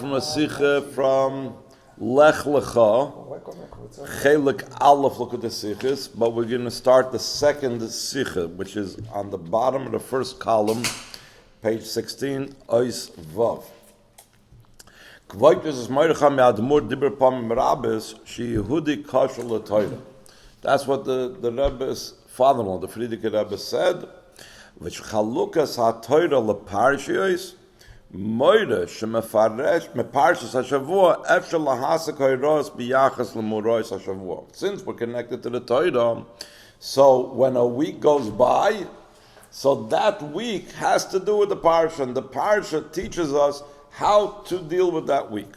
from a Sikha from Lech Lecha, Chelik Aleph Lakotei Sichos, but we're going to start the second Sikha, which is on the bottom of the first column, page 16, Ois Vav. That's what the Rebbe's father-in-law, the Frierdiker Rebbe, said, which chalukas ha-Torah le-parshiyos, moire shemefaresh me-parshiyos ha-shavua, efshel lahasek ha-iros biyachas le-murois ha-shavua. Since we're connected to the Torah, so when a week goes by, so that week has to do with the parsha, and the parsha teaches us how to deal with that week.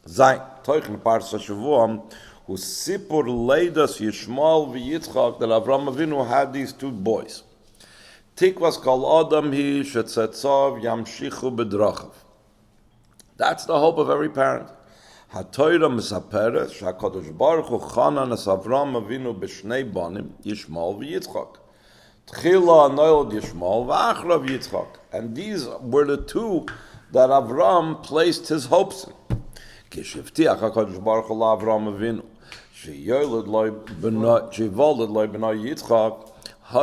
Zayin, toichen parsha ha-shavua, who sipur leidas Yishmael v'Yitzchok, that Avraham Avinu had these two boys. Tikvas kol adam hi shetzetzov yamshichu bedrachav. That's the hope of every parent. HaTorah misaperes shakadosh baruch hu chanan es Avraham Avinu b'shnei banim Yishmael v'Yitzchok. Tchila anoiled Yishmael v'achrav Yitzchok. And these were the two that Avraham placed his hopes in. Kishivtiach HaKadosh Baruch Hu Avraham Avinu sheyivoled lo b'nai Yitzchok. It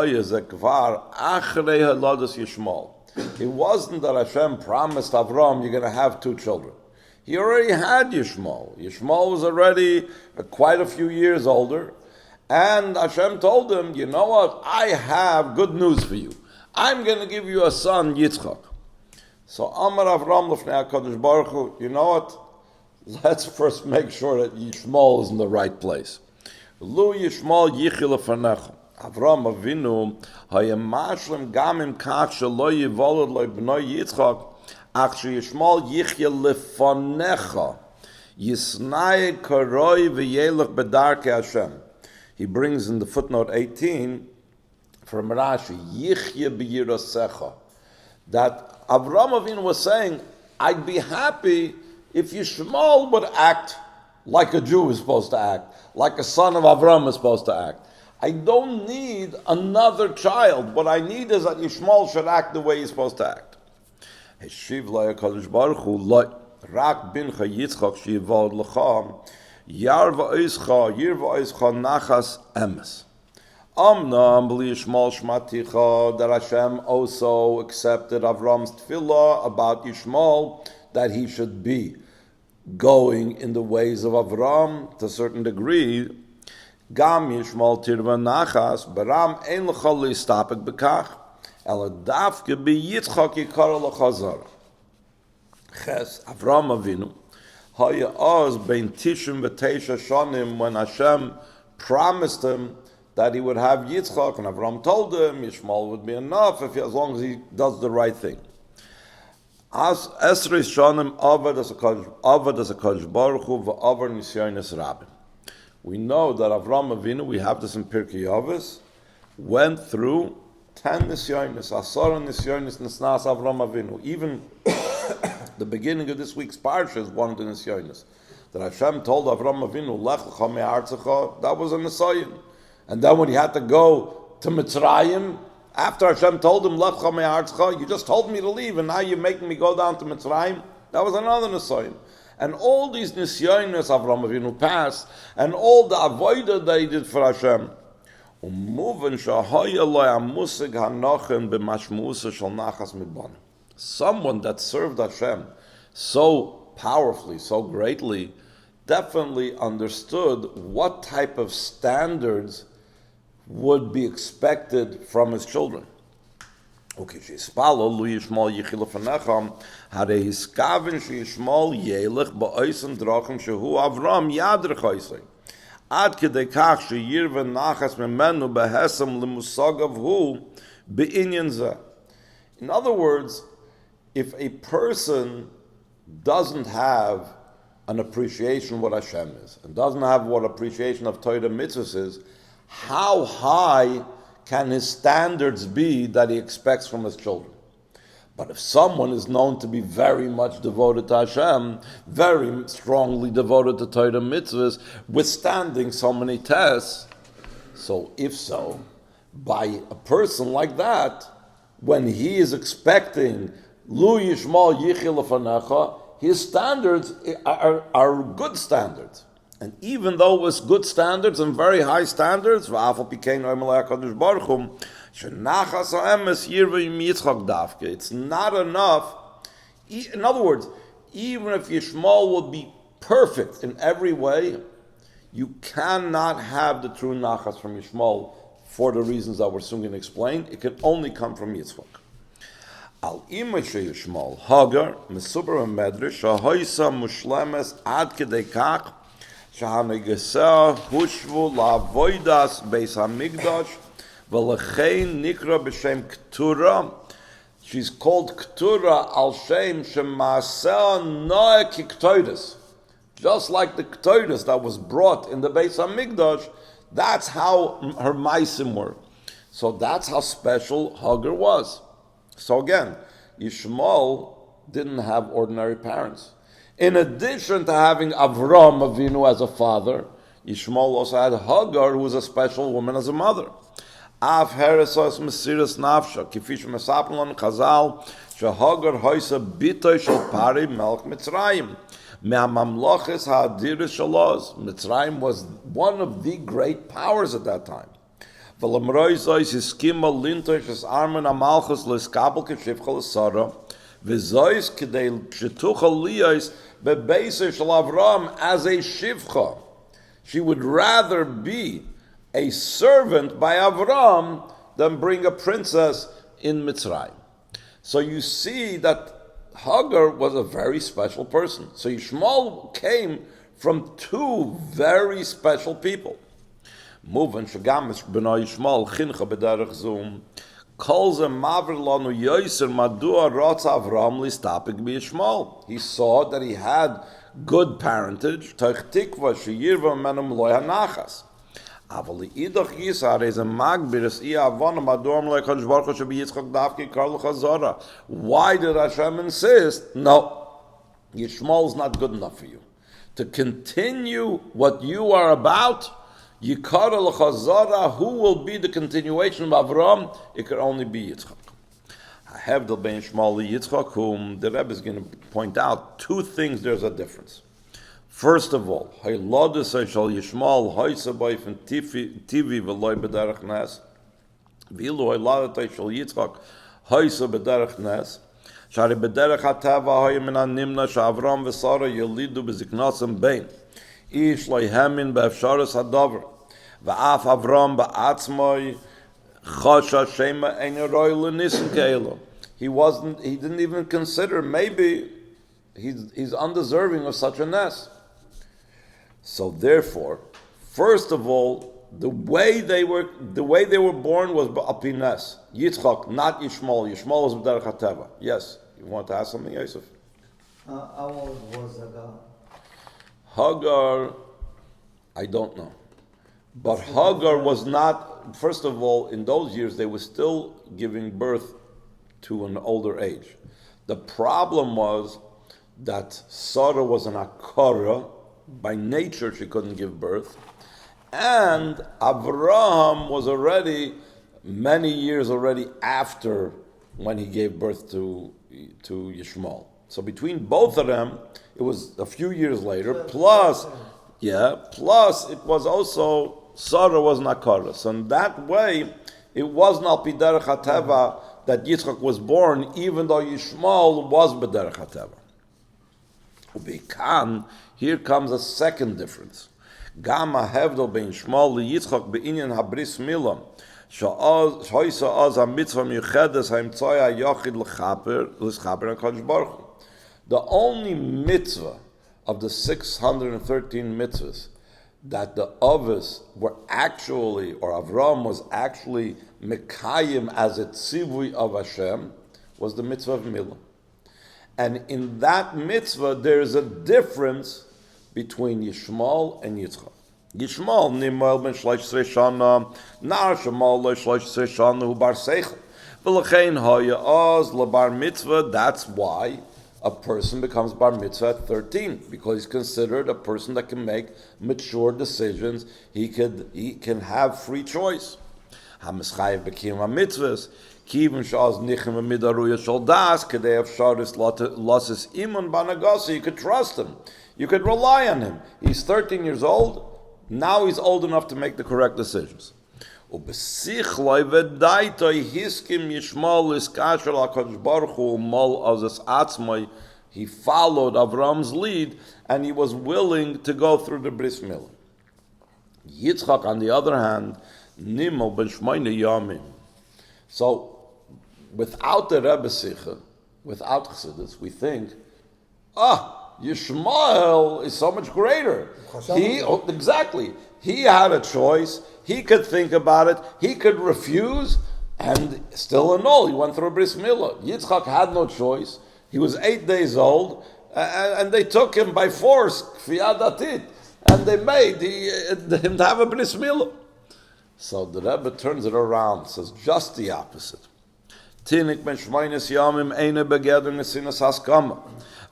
wasn't that Hashem promised Avraham, you're going to have two children. He already had Yishmael. Yishmael was already quite a few years older. And Hashem told him, you know what, I have good news for you. I'm going to give you a son, Yitzchok. So Amar Avraham l'fnei HaKadosh Baruch Hu, you know what, let's first make sure that Yishmael is in the right place. Lu Yishmael yichi lefanecha. Avraham Avinu hayamashlim gamim kach shelo yivoled lo b'nai Yitzchok ach sheyishmael yichya lefanecha yisnai karoi v'yelech bedarkei Hashem. He brings in the footnote 18 from Rashi yichya b'yirasecha, that Avraham Avinu was saying, I'd be happy if Yishmael would act like a Jew is supposed to act, like a son of Avraham is supposed to act. I don't need another child. What I need is that Yishmael should act the way he's supposed to act. Heshiv la HaKadosh Baruch Hu rak bincha Yitzchok sheyivoled lecha yir v'oischa nachas emes. Amnam b'li Yishmael shmaticha, that Hashem also accepted Avram's tefillah about Yishmael, that he should be going in the ways of Avram to a certain degree. Gam Yishmael tirva nachas, baram ein lecha leistapek bekach, ela davke b'Yitzchok yikara lechazara. Ches, Avraham Avinu, haya oz bein tishim v'teisha shonim, when Hashem promised him that he would have Yitzchok, and Avraham told him Yishmael would be enough as long as he does the right thing. As esrei shonim avad as a HaKadosh Baruch Hu v'avar nisyonos rabim. We know that Avraham Avinu, we have this in Pirkei Avos, went through 10 nisyonos, asara nisyonos nisnas Avraham Avinu. Even the beginning of this week's parsha is one of the nisyonos. That Hashem told Avraham Avinu, Lech lecha me'artzecha, that was a nisyon. And then when he had to go to Mitzrayim, after Hashem told him, Lech lecha me'artzecha, you just told me to leave, and now you're making me go down to Mitzrayim, that was another nisyon. And all these nisyonos Avraham Avinu passed, and all the avodah that he did for Hashem. Someone that served Hashem so powerfully, so greatly, definitely understood what type of standards would be expected from his children. Okay, Sheispalo lu Yishmael yichi lefanecha, harei hiskaven sheyishmael yelech ba'oisen drachim shehu Avram yadrech oisei. Ad kedei kach sheyirve nachas memenu behesem lemusagav hu be'inyan zeh. In other words, if a person doesn't have an appreciation of what Hashem is, and doesn't have what appreciation of Torah mitzvahs is, how high can his standards be that he expects from his children? But if someone is known to be very much devoted to Hashem, very strongly devoted to Torah mitzvahs, withstanding so many tests, so if so, by a person like that, when he is expecting Lu Yishmael Yichi Lefanecha, his standards are good standards. And even though it was good standards and very high standards, it's not enough. In other words, even if Yishmael would be perfect in every way, you cannot have the true nachas from Yishmael for the reasons that we're soon going to explain. It can only come from Yitzchok. Al imay Yishmael Hagar mesuber medrish shahoisa mushlemes ad kedei kach shahanegesa hushvu la'avodas beis hamikdash v'lechein nikra b'shem ktura. She's called ktura al shem shemaaseh noah kiktoides. Just like the ktoides that was brought in the Beis Hamikdash, that's how her maisim were. So that's how special Hagar was. So again, Yishmael didn't have ordinary parents. In addition to having Avraham Avinu as a father, Yishmael also had Hagar, who was a special woman, as a mother. Av heresos Mesirus Nefesh, kifish mesapelon Chazal, sheHagar hoisa bitoy shel pari melch Mitzrayim. Mitzrayim was one of the great powers at that time. As a shivcha, she would rather be a servant by Avraham than bring a princess in Mitzrayim. So you see that Hagar was a very special person. So Yishmael came from two very special people. Moving Shagamish b'nai Yishmael chincha b'derech zum kol ze maver lanu yoser madua rotz Avraham listapik b'Yishmael. He saw that he had good parentage. Toich tikva sheyirva menum loy hanachas. Avali idach yisar is a magbiris iya avana madorm like Hashem Baruch Hu be Yitzchok davki karlu chazara. Why did Hashem insist? No, Yishmael is not good enough for you. To continue what you are about, Yikar l'chazara, who will be the continuation of Avraham? It could only be Yitzchok. I have the ben Yishmael Yitzchok, whom the Rebbe is going to point out two things. There's a difference. First of all, Hayladus shall Yishmael Haisabay from Tivi v'loy b'derech nes. V'ilu Hayladatay shall Yitzchok Haisa b'derech nes. Shari b'derech hatava hayim in nimna sh'Avram v'Sara yolidu b'ziknasem bein. Ish loyhemin b'efsharis hadavar. V'af Avram b'atzmoy chasha shema ein roy l'nisim keilo. He didn't even consider, maybe he's undeserving of such a nes. So therefore, first of all, the way they were born was b'alpines. Yitzchok, not Yishmael. Yishmael was b'derech hateva. Yes, you want to ask something, Yosef? How old was Hagar? Hagar, I don't know. But Hagar was not, first of all, in those years, they were still giving birth to an older age. The problem was that Sarah was an akara. By nature, she couldn't give birth. And Avraham was already many years already after when he gave birth to Yishmael. So between both of them, it was a few years later, plus it was also, Sarah was Nakara. So in that way, it was not B'derech HaTeva that Yitzchok was born, even though Yishmael was B'derech HaTeva. Here comes a second difference. Gama hevdol bein Yishmael liYitzchok beinyan habris milam. Shoisa az hamitzvah miyuchedes haimtzoya yochid l'chaper HaKadosh Baruch Hu. The only mitzvah of the 613 mitzvahs that the Avos were actually, or Avraham was actually mekayim as a tzivui of Hashem, was the mitzvah of milah. And in that mitzvah, there is a difference between Yishmael and Yitzchok. Yishmael nimel ben shleishrei shana, nar shemal lo shleishrei shana hu bar seichel. V'lechein haya oz lebar mitzvah. That's why a person becomes bar mitzvah at 13, because he's considered a person that can make mature decisions. He can have free choice. Hamischayev b'kiyum mitzvahs Kiven shaz nichem midaruya soldas kedei afsharis losses imun banagasa. You could trust him. You could rely on him. He's 13 years old. Now he's old enough to make the correct decisions. He followed Avraham's lead, and he was willing to go through the Bris Milah. Yitzchok, on the other hand, nimel ben shmeine yamim. So, without the Rebbe Sikha, without Chassidus, we think, Yishmael is so much greater. Exactly. He had a choice. He could think about it. He could refuse, and still annul. He went through a Bris Milah. Yitzchak had no choice. He was 8 days old, and they took him by force, kfiyat datit, and they made him to have a Bris Milah. So the Rebbe turns it around, says just the opposite. Tinik ben shmeinis yamim eine begeder nesinas haskama.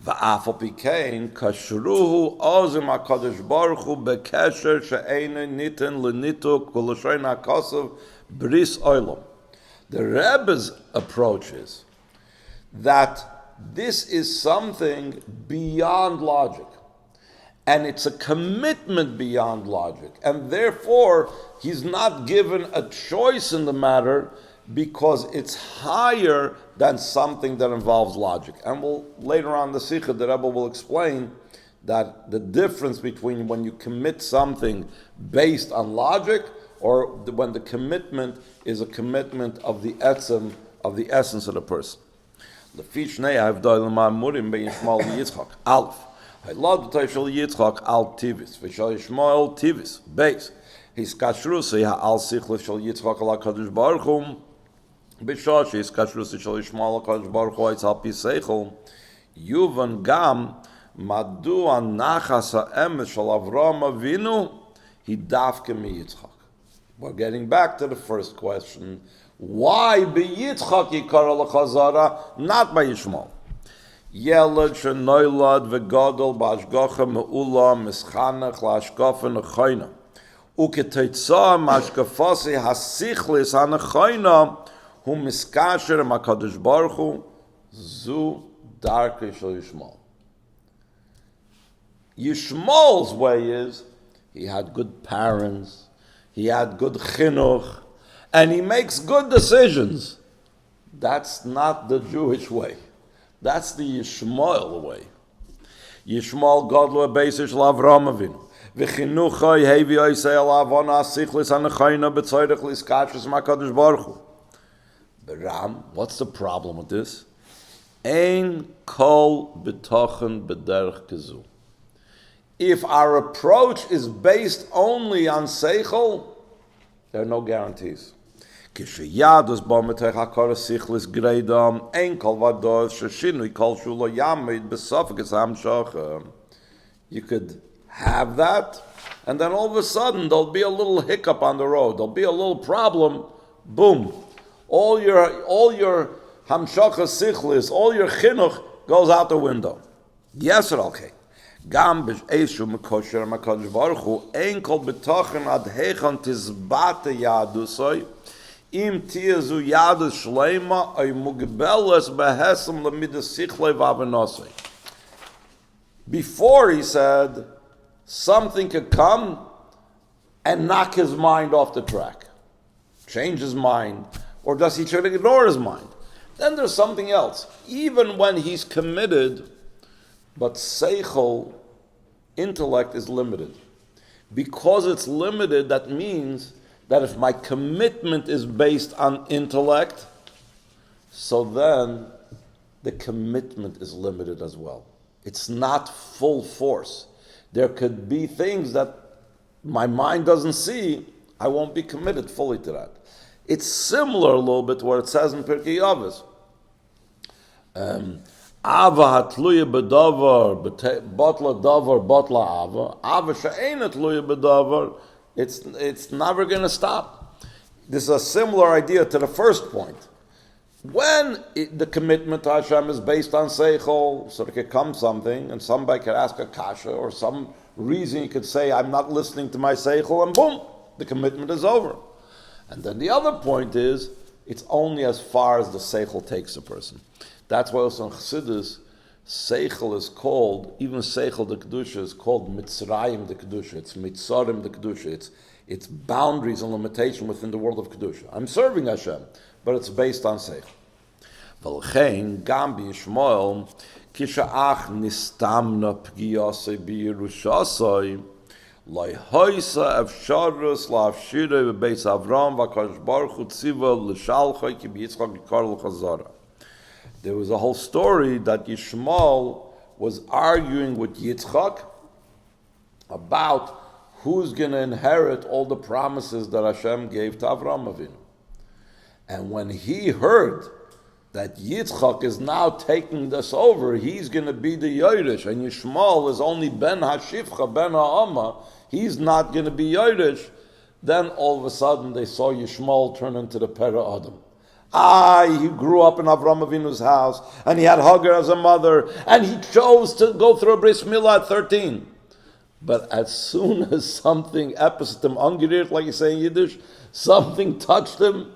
Va'afal pikein kashruhu ozim HaKadosh Baruch Hu bekesher she'eine niten lenituk v'lashoin ha'kasav bris olam. The Rebbe's approach is that this is something beyond logic. And it's a commitment beyond logic. And therefore, he's not given a choice in the matter because it's higher than something that involves logic. And later on in the Sikha, the Rebbe will explain that the difference between when you commit something based on logic or when the commitment is a commitment of the essence of the person. Aleph. I love the Tashel Yitzchok al Tivis, Vishal Yishmael Tivis, base. His kashrus al sichlis shal Yitzchok al Kadosh Baruch Hu, Bishosh his kashrus shal Yishmael al Kadosh Baruch Hu it's al piseichel. Yuvan gam madu an nachas ha'emes shal Avraham Avinu hidavke mi Yitzchok. We're getting back to the first question: why be Yitzchok yikar al Chazara, not by Yishmael? Yelad shenoilad v'gadol b'ashgacha me'ula mischanach la'ashgafa nechoina. Uketeitzah mashgafasi hasichlis hanechoina hu miskasher ma'kadosh baruch hu zu darkei shel Yishmael. Yishmael's way is, he had good parents, he had good chinuch, and he makes good decisions. That's not the Jewish way. That's the Yishmael way. Yishmael godlo beisish Avraham Avinu. V'chinuchay hevi oisei al avona asichlis hanechoina b'tzoyrech liskashus ma'kadosh baruch hu. Ram, what's the problem with this? Ein kol b'tochen b'derech kezu. If our approach is based only on seichel, there are no guarantees. You could have that, and then all of a sudden there'll be a little hiccup on the road. There'll be a little problem. Boom! All your hamshacha sichlis, all your chinuch goes out the window. Yes or okay? Gam b'eishu mekosher makadosh baruch hu ein kol b'tochen ad hechan tizbate yadusoi. Im tiazu yadus shleima ay mugbeles behesem lemidas sichle v'avanosei. Before he said, something could come and knock his mind off the track, change his mind, or does he try to ignore his mind? Then there's something else. Even when he's committed, but seichel, intellect, is limited. Because it's limited, that means that if my commitment is based on intellect, so then the commitment is limited as well. It's not full force. There could be things that my mind doesn't see, I won't be committed fully to that. It's similar a little bit to what it says in Pirkei Avos. Ava hatluya bedavar, batla davar, batla ava. Ava she'ena tluya bedavar. It's never going to stop. This is a similar idea to the first point. When the commitment to Hashem is based on seichel, so there could come something, and somebody could ask a kasha, or some reason you could say, I'm not listening to my seichel, and boom, the commitment is over. And then the other point is, It's only as far as the seichel takes a person. That's why also in Chassidus, seichel is called, even seichel the kedusha is called mitzrayim the kedusha. It's mitzarim the kedusha. It's boundaries and limitation within the world of kedusha. I'm serving Hashem, but it's based on seichel. V'lchein gam b'Yishmael kishaach nistamna pgiyasei b'Yerushasei loyhoisa efsharus la'afshirei v'beis Avraham v'akadosh baruch hu tziva l'shalchoi ki b'Yitzchok yikar l'chazara. There was a whole story that Yishmael was arguing with Yitzchok about who's going to inherit all the promises that Hashem gave to Avraham Avinu. And when he heard that Yitzchok is now taking this over, he's going to be the Yoresh, and Yishmael is only Ben Hashifcha, Ben Ha'ama, he's not going to be Yoresh, then all of a sudden they saw Yishmael turn into the Pera Adam. He grew up in Avraham Avinu's house, and he had Hagar as a mother, and he chose to go through a Bris Milah at 13. But as soon as something epistem angeriert, like you say in Yiddish, something touched him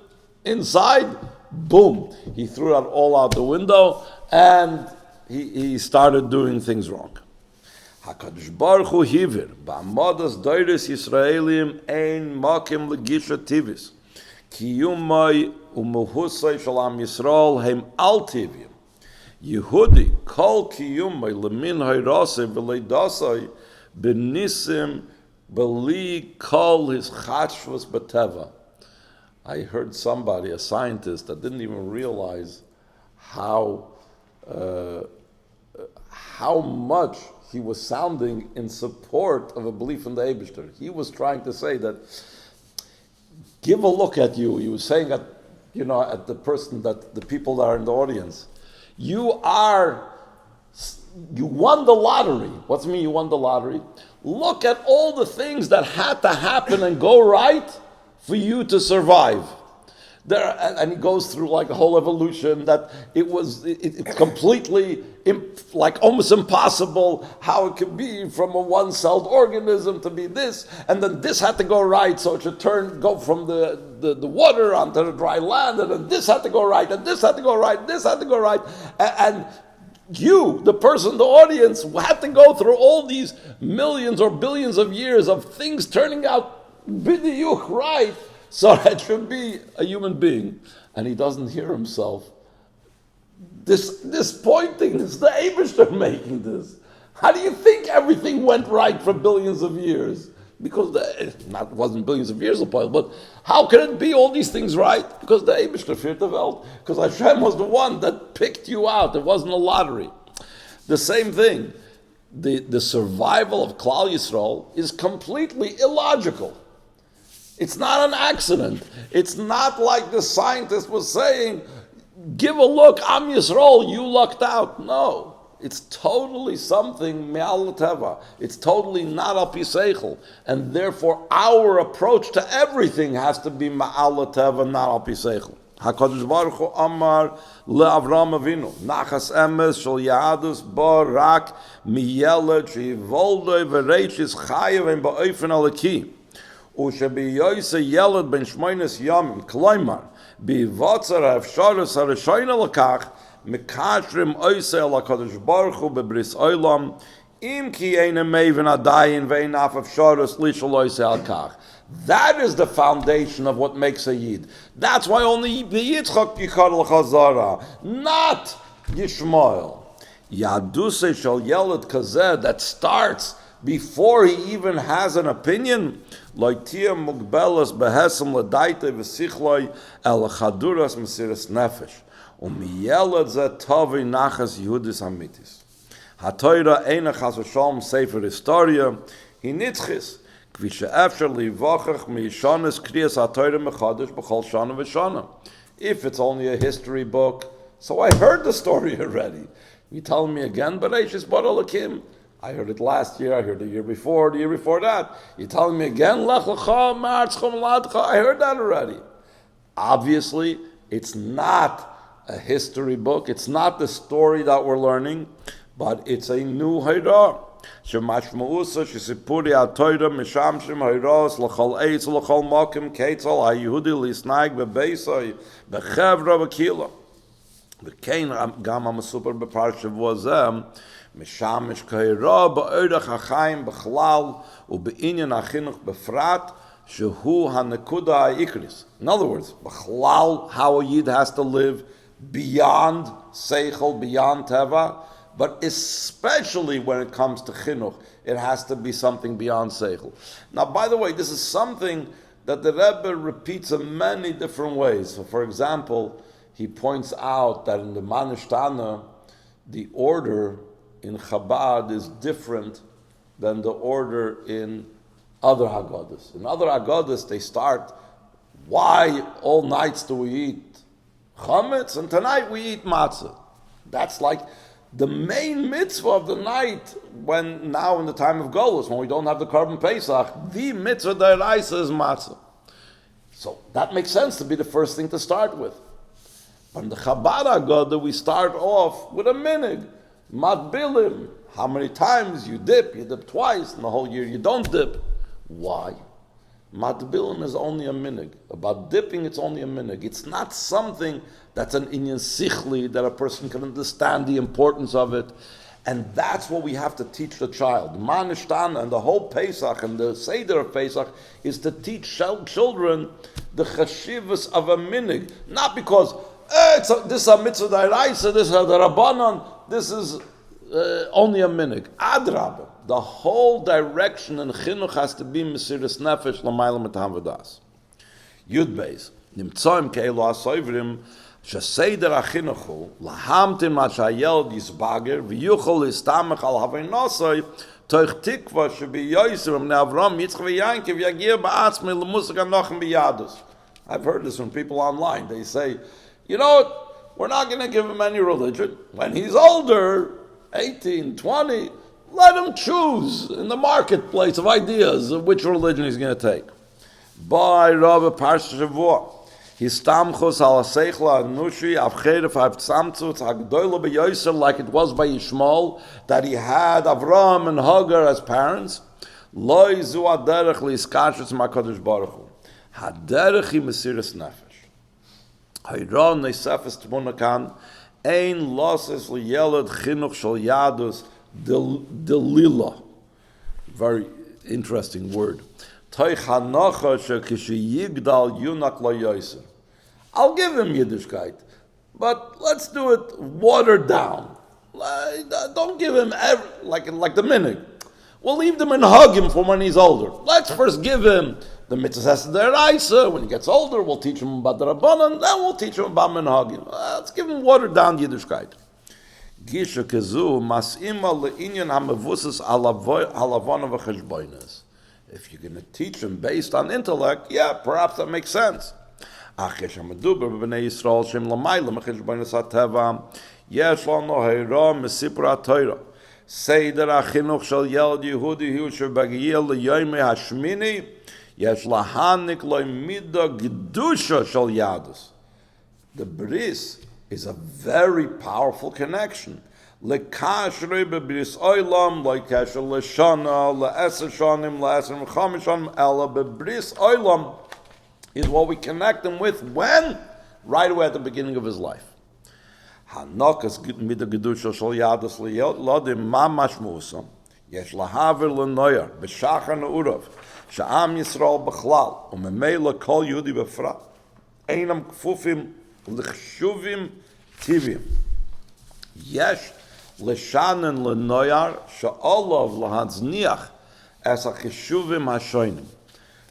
inside, boom, he threw it all out the window, and he started doing things wrong. HaKadosh Baruch Hu hivir, ba'amadas doiris Yisraelim ein makim legisha tivis, kiyumai umuhusay shalam Yisrael heim al tivim. Yehudi kol kiyumai lemin hayrasei v'leidasei benisim beli kol his chashvus beteva. I heard somebody, a scientist, that didn't even realize how much he was sounding in support of a belief in the Eibishter. He was trying to say that, give a look at you. He was saying at the person, that the people that are in the audience, you won the lottery. What's it mean you won the lottery? Look at all the things that had to happen and go right for you to survive. And he goes through like a whole evolution that it's completely like almost impossible how it could be from a one-celled organism to be this, and then this had to go right, so it should go from the water onto the dry land, and then this had to go right, and this had to go right, this had to go right, and you, the person, the audience, had to go through all these millions or billions of years of things turning out b'diyuk right, so that should be a human being. And he doesn't hear himself. This pointing, it's the Eibishter making this. How do you think everything went right for billions of years? Because it wasn't billions of years apart, but how can it be all these things right? Because the Eibishter feared the Welt. Because Hashem was the one that picked you out. It wasn't a lottery. The same thing. The survival of Klal Yisrael is completely illogical. It's not an accident. It's not like the scientist was saying, give a look, Am Yisrael, you lucked out. No. It's totally something me'al teva. It's totally not al pi seichel. And therefore our approach to everything has to be me'al teva, not al pi seichel. HaKadosh Baruch Hu Amar le'Avraham Avinu nachas emes shel yadus barak miyeled sheyivoldoi v'reichis chayev en ba'ofen aleki. Ushabiyoyse yeled ben shmoines yamim kloimar bivatzar hafsharus harashoyna lakach mekashrim oise ala kadosh baruch hu bebris oilam im ki eine meven adayin ve'ein af hafsharus lishal oise al kach. That is the foundation of what makes a yid. That's why only Yitzchok yikar l'chazara, not Yishmael. Yaduse shal yeled kazeh that starts before he even has an opinion, loitia mugbelas behesem ladaita v'sichloi el chaduras Mesirus Nefesh umiyelad ze tavi nachas Yehudis hamitis. Hatoira eina chas v'shalom sefer historia hinitzchis kvi she'efshar livachach mi'ishanes kriyas hatoira mechadish b'chol shana v'shana. If it's only a history book, so I heard the story already. You telling me again, Bereishis bara lakim? I heard it last year, I heard the year before that. You're telling me again, Lech Lecha, Ma'atzchom Ladcha? I heard that already. Obviously, it's not a history book. It's not the story that we're learning, but it's a new Hayrah. Shemashmausa Shisipuri HaTorah Mishamshim Hayros L'chol Eitz L'chol Mokim Ketzal HaYehudi L'Isnaig Bebeisoi Bechevra B'Kila. וכן גם המסופר בפרשת בזה, משמש כהירה באורח החיים בכלל ובעניין החינוך בפרט, שהוא הנקודה העיקרית. In other words, בכלל, how a yid has to live beyond seichel, beyond teva, but especially when it comes to chinuch, it has to be something beyond seichel. Now, by the way, this is something that the Rebbe repeats in many different ways. So, for example, he points out that in the Manishtana, the order in Chabad is different than the order in other Haggadahs. In other Haggadahs, they start, why all nights do we eat chametz, and tonight we eat matzah? That's like the main mitzvah of the night, when now in the time of Golus, when we don't have the Korban Pesach, the mitzvah d'oraisa is matzah. So that makes sense to be the first thing to start with. On the Chabad Haggadah, we start off with a minig, matbilim. How many times you dip? You dip twice in the whole year. You don't dip. Why? Matbilim is only a minig. About dipping, it's only a minig. It's not something that's an inyan sichli that a person can understand the importance of it. And that's what we have to teach the child. Manishtana and the whole Pesach and the Seder of Pesach is to teach children the chashivas of a minig. Not because this is a mitzvah d'oraisa, this is a rabbanon, this is only a minig. Adrabah, the whole direction in chinuch has to be Mesirus Nefesh l'mayla metam v'das. Yud beis nimtzoim ke'elu ha'soivrim sheseder ha'chinuchu lahamtin ma sha'yeled yisbager v'yuchol istamech al haveinosoi toich tikva shebiyoyser v'nei Avraham Yitzchok v'Yankiv yagir ba'atzmi l'musik anochem b'yadus. I've heard this from people online. They say, you know what, we're not going to give him any religion. When he's older, 18, 20, let him choose in the marketplace of ideas of which religion he's going to take. By Rabbi Parsha Shavua, Histamchos al Seichla Nushi Avcheref Avtsamtzutz Hagdoilo Beyoser, like it was by Yishmael, that he had Avraham and Hagar as parents. Lo Yizu Aderech Liskashus Makadosh Baruch Hu. Haderech hi Mesirus Nefesh. Hayron Neisefes Tmunakan Ein Losses Liyeled Chinuch Shal Yadus Delila. Very interesting word. Toich Hanocha Shekishi Yigdal Yunak Lo Yoser. I'll give him Yiddishkeit, but let's do it watered down. Don't give him like the minig. We'll leave them and hug him for when he's older. Let's first give him the mitzvahs d'oraisa. When he gets older, we'll teach him about the rabbanon. Then we'll teach him about minhagim. Let's give him watered down Yiddishkeit. Gisha kezu mas'ima le'inyan hamevusas halavona v'cheshboinus. If you're going to teach him based on intellect, yeah, perhaps that makes sense. Achesh hamaduber b'nei Yisrael shem l'mayla v'cheshboinus hateva yesh lano hayra mesipra Torah. Seder achinuch shel yeled Yehudi hu shebagiyel le'yoymei hashmini yesh lahanik lo'imida gedusha shel yadus. The Bris is a very powerful connection. Lekashrei bebris oilam, lekasher leshana, le'eser shanim, le'eser mechamish shanim, ela bebris oilam is what we connect him with when? Right away at the beginning of his life. Hanokas mida gedusha shel yadus lodim ma mashmusa, yesh lahaver lenoyer, b'shachar ne'urav, sha'am Yisrael b'chlal, u'memela kol Yehudi b'frat, einam kfufim l'chshuvim tivim. Yesh l'shanen l'noyar sha'olav l'hanzniach es ha'chshuvim ha'shoinim.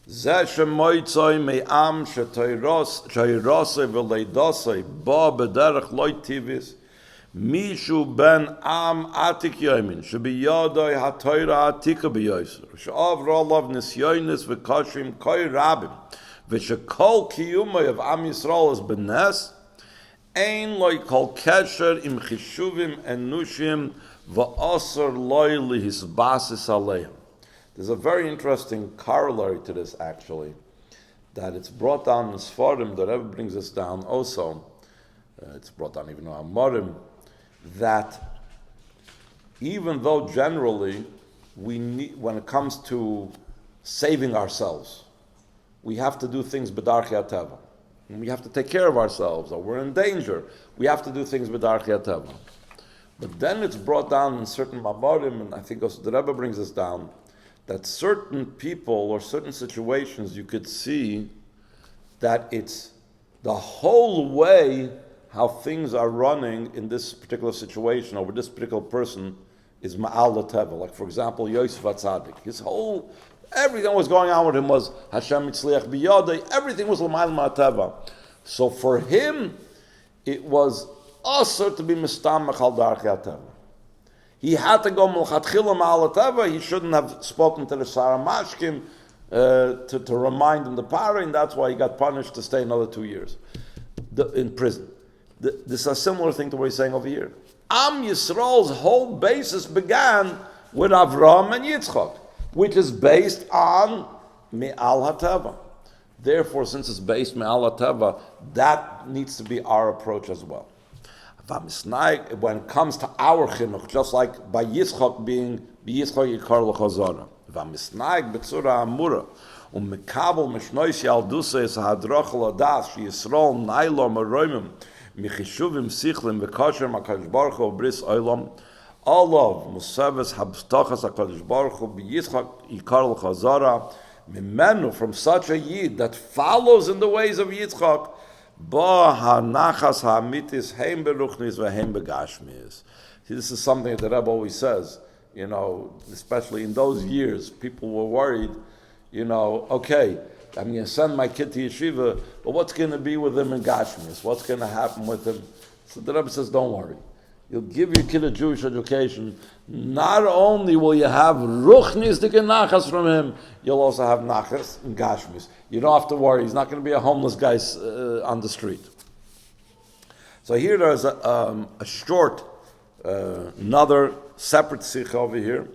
Zeh shemoitzoi me'am she'toirosei v'leidosei ba b'derech loy tivis mishu ben am atik yomin shebiyodoi ha'toira ha'tika b'yoser she'avra olav nisyonis v'kashrim koi rabim v'shekol kiyumoi of Am Yisrael is benes ein loy kol kesher im chishuvim enushim v'asar loy lihisbasis aleim. There's a very interesting corollary to this, actually, that it's brought down in Sfarim, that Rebbe brings us down also. It's brought down even in Amorim, that even though generally we need, when it comes to saving ourselves, we have to do things b'darchei hateva. We have to take care of ourselves, or we're in danger. We have to do things b'darchei hateva. But then it's brought down in certain maborim, and I think also the Rebbe brings us down, that certain people or certain situations you could see that it's the whole way how things are running in this particular situation or with this particular person is ma'al l'teva. Like for example, Yosef HaTzadik. His whole, everything that was going on with him was Hashem mitzliach biyodei. Everything was l'ma'al ma'ateva. So for him, it was also to be mistamach al darchei hateva. He had to go mulchatchila ma'al hateva. He shouldn't have spoken to the Sarah Mashkin to remind him the power, and that's why he got punished to stay another 2 years in prison. This is a similar thing to what he's saying over here. Am Yisrael's whole basis began with Avraham and Yitzchok, which is based on Me'al HaTeva. Therefore, since it's based Me'al HaTeva, that needs to be our approach as well. When it comes to our chinuch, just like by Yitzchok being Yitzchok Yikar L'Chazara, V'amisnaik b'tzura amura, u'mekabel mishnois yaldusa es hadrach l'das, Yisrael nailo maroimim, michishuvim sichlim v'kasher makadosh baruch hu bris olam, olav musaves habstachas hakadosh baruch hu b'yitzchak yikar l'chazara, mimenu, from such a yid that follows in the ways of Yitzchak, ba hanachas ha'amitis heim beruchnis v'heim begashmis. This is something that the Rebbe always says. You know, especially in those years, people were worried, you know, okay, I'm going to send my kid to yeshiva, but what's going to be with him in Gashmis? What's going to happen with him? So the Rebbe says, don't worry. You'll give your kid a Jewish education. Not only will you have ruchnis to get nachas from him, you'll also have nachas in Gashmis. You don't have to worry. He's not going to be a homeless guy on the street. So here there's a short, another separate sikh over here.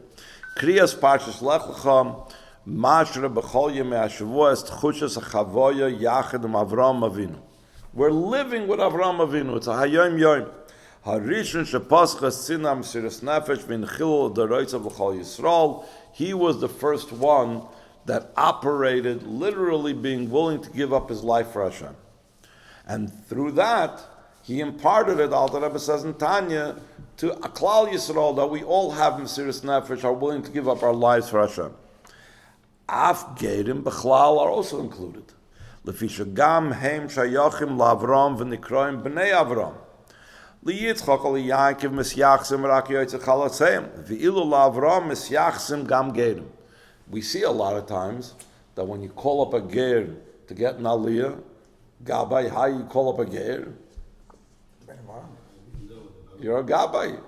Kriyas Parshas Lech Lecha, Mashra B'chol Yemei HaShavua Es Tchushas HaChavoya Yachid Im Avraham Avinu. We're living with Avraham Avinu. It's a Hayom Yom. Harishon Shepaschas Tzina Mesirus Nefesh V'Inchilul D'Roitzav L'Chol Yisrael. He was the first one that operated, literally being willing to give up his life for Hashem. And through that, he imparted it, Alter Rebbe says in Tanya, to Klal Yisrael, that we all have Mesirus Nefesh, are willing to give up our lives for Hashem. Af Geirim B'chlal are also included. Lefisha Gam Heim Shayachim LaAvram V'Nikroim B'nei Avram. LiYitzchok LiYankov Misyachsim Rak Yotzei Chalatzeim. V'ilu LaAvram Misyachsim Gam Geirim. We see a lot of times that when you call up a Geir to get an Aliyah, Gabay, how you call up a Geir? You're a Gabay.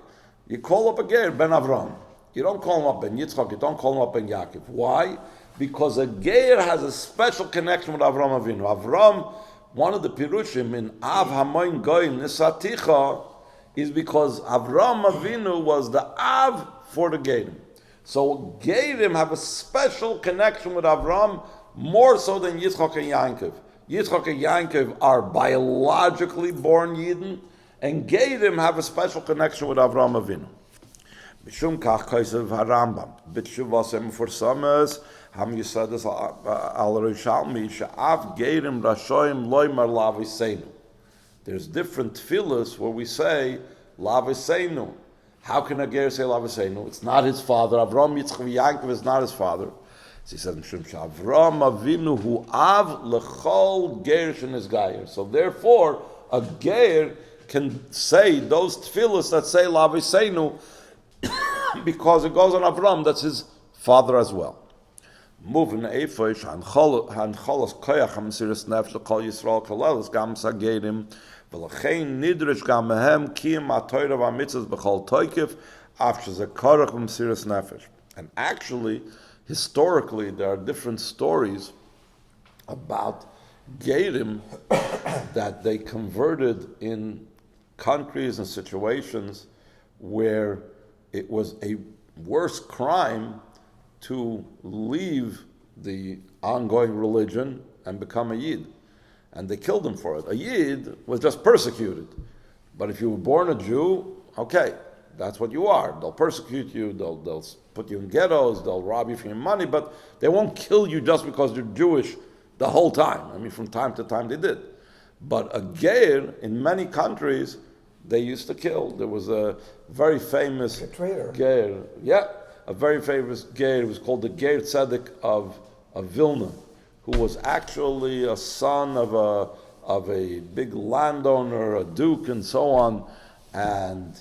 You call up a Geir, Ben Avram. You don't call him up Ben Yitzchok, you don't call him up Ben Yaakov. Why? Because a Geir has a special connection with Avraham Avinu. Avram, one of the Pirushim in Av Hamoin Goyim Nisaticha, is because Avraham Avinu was the Av for the Geirim. So Geirim have a special connection with Avram, more so than Yitzchok and Yankov. Yitzchok and Yankov are biologically born Yidden, and Geirim have a special connection with Avraham Avinu. Mishum kach kaisav harambam b'tshuvasem forsames ham yisadas al rishalmi she'av Geirim rashoim loymar laviseinu. There's different tefillas where we say laviseinu. How can a Geir say laviseinu? It's not his father. Avraham Yitzchak Yankov is not his father. So he says Mishum she'Avraham Avinu hu av lechol Geir shenis Geir. So therefore, a Geir can say those tefillas that say laviseinu because it goes on Avraham, that's his father as well. Moving Eifosh Hancholos Koyach HaMesirus Nefesh L'Kol Yisrael Kalelis Gam Sageirim V'Lachein Nidrish Gam Mehem Kiyim HaTorah VaMitzvos B'Chol Toikif Af Shezekarach HaMesirus Nefesh. And actually, historically, there are different stories about Geirim that they converted in countries and situations where it was a worse crime to leave the ongoing religion and become a Yid. And they killed him for it. A Yid was just persecuted. But if you were born a Jew, okay, That's what you are. They'll persecute you, they'll put you in ghettos, they'll rob you for your money, but they won't kill you just because you're Jewish the whole time. I mean, from time to time they did. But a Geir, in many countries, they used to kill. There was a very famous Geir. Yeah, a very famous Geir. It was called the Geir Tzedek of Vilna, who was actually a son of a big landowner, a duke, and so on. And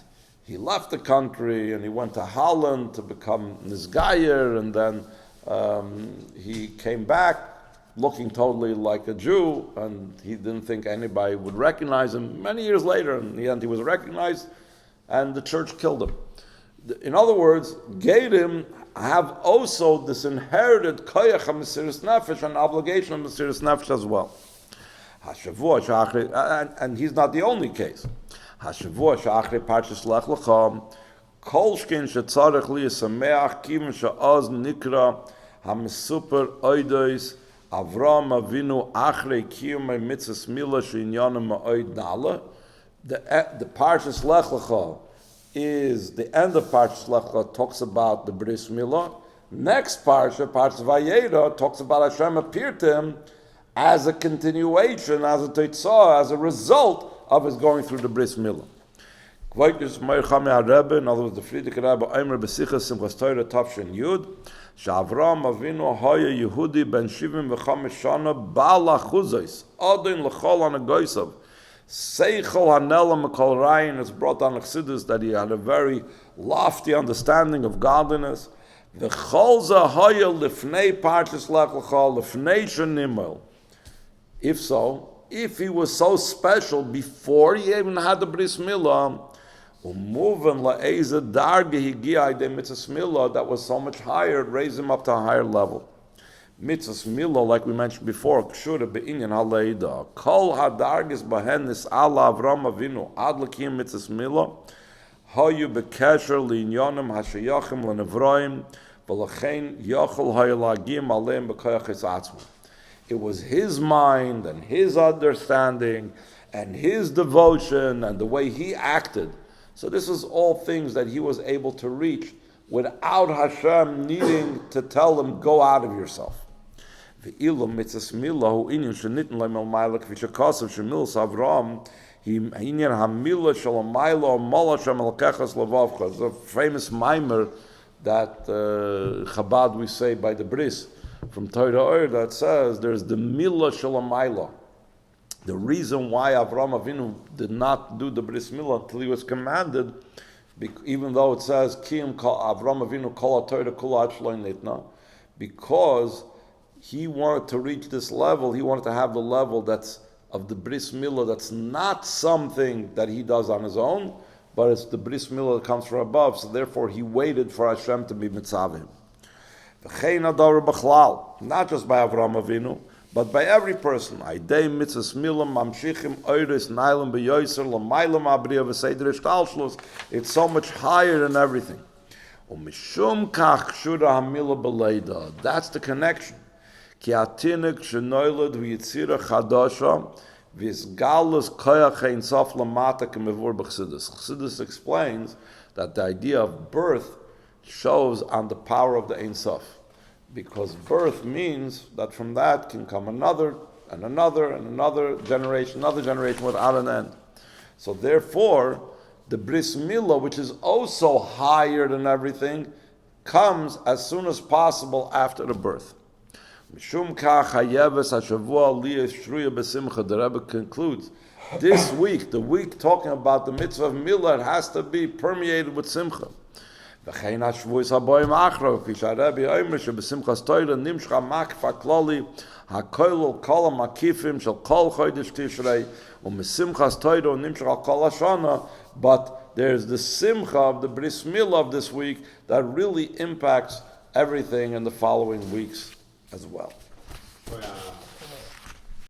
he left the country and he went to Holland to become Nizgayer, and then he came back looking totally like a Jew, and he didn't think anybody would recognize him. Many years later, in the end, he was recognized, and the church killed him. In other words, Geirim have also this inherited koyach of Mesirus Nefesh, an obligation of Mesirus Nefesh as well. And he's not the only case. Hashavua sha'achri parshas lech lecha, kol shkin shetzarech li yisameach kivin she'oz nikra ha-mesuper oidois Avraham Avinu achrei kiyumei mitzvahs mila she'inyanim ma'oid nala. The parshas lech lecha is the end of parshas lech lecha, talks about the Bris Milah. Next parsha, Parshas Vayera, talks about Hashem appeared to him as a continuation, as a teitzah, as a result of his going through the Bris Milah. In other words, the Friedrich Rebbe Omer Besichas Simchas Torah Tafshin Yud, Avraham Avinu Haya Yehudi Ben Shivim V'Chamesh Shana Baal Achuzos Adin L'Chol Anagoysav Seichel Hanela Mekol Rayin. It's brought down Chassidus that he had a very lofty understanding of godliness. V'Chol Zahaya Lifnei Parshas Lech Lecha Lifnei Shenimel. If so, if he was so special before he even had the Bris Milah, that was so much higher, it raised him up to a higher level. Mitzvahs Milah, like we mentioned before, kshura be'inyan haleida. Kol hadargis bahenis ala Avraham Avinu ad l'kiyum mitzvahs Milah hayu bekesher li'inyanim hashayachim l'nevroim v'lachein yachol hayu lagim aleim b'koyach his atzma. It was his mind and his understanding and his devotion and the way he acted. So this is all things that he was able to reach without Hashem needing to tell him, go out of yourself. It's a famous mimer that Chabad we say by the Bris from Torah Or that says there's the Milah Shalamayla. The reason why Avraham Avinu did not do the Bris Milah until he was commanded, even though it says Kiyum Avraham Avinu Kol HaTorah Kula Achloin Nitna, because he wanted to reach this level. He wanted to have the level that's of the Bris Milah that's not something that he does on his own, but it's the Bris Milah that comes from above. So therefore, he waited for Hashem to be mitzaveh. Not just by Avraham Avinu, but by every person. It's so much higher than everything. That's the connection. Chassidus explains that the idea of birth shows on the power of the Ein Sof. Because birth means that from that can come another and another and another generation without an end. So therefore, the Bris Milah, which is also higher than everything, comes as soon as possible after the birth. The Rebbe concludes, this week, the week talking about the mitzvah of Milah, it has to be permeated with simcha. וכן השבועס הבאים אחריו, כפי שהרבי אומר שבשמחת תורה נמשך המקיף הכללי, הכולל כל המקיפים של כל חודש תשרי, ומשמחת תורה נמשך על כל השנה, but there's the simcha of the Bris Milah of this week that really impacts everything in the following weeks as well.